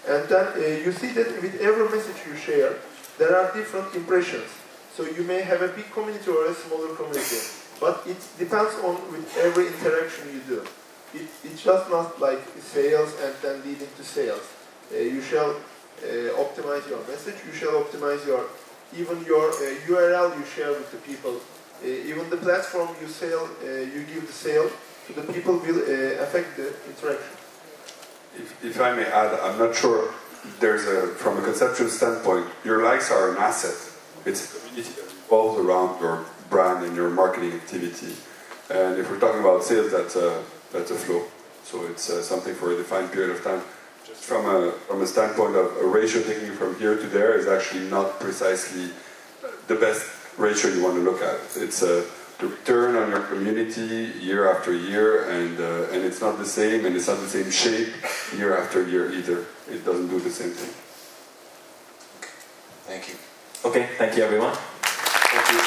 And then you see that with every message you share, there are different impressions. So you may have a big community or a smaller community. But it depends on with every interaction you do. It's just not like sales and then leading to sales. You shall optimize your message. You shall optimize your URL you share with the people. Even the platform you give the sale to the people will affect the interaction. If I may add, I'm not sure from a conceptual standpoint, your likes are an asset. It revolves around your brand and your marketing activity. And if we're talking about sales, that's a flow. So it's something for a defined period of time. Just from a standpoint of a ratio taking from here to there is actually not precisely the best ratio you want to look at. It's the return on your community year after year, and it's not the same, and it's not the same shape year after year either. It doesn't do the same thing. Thank you. Okay, thank you everyone. Thank you.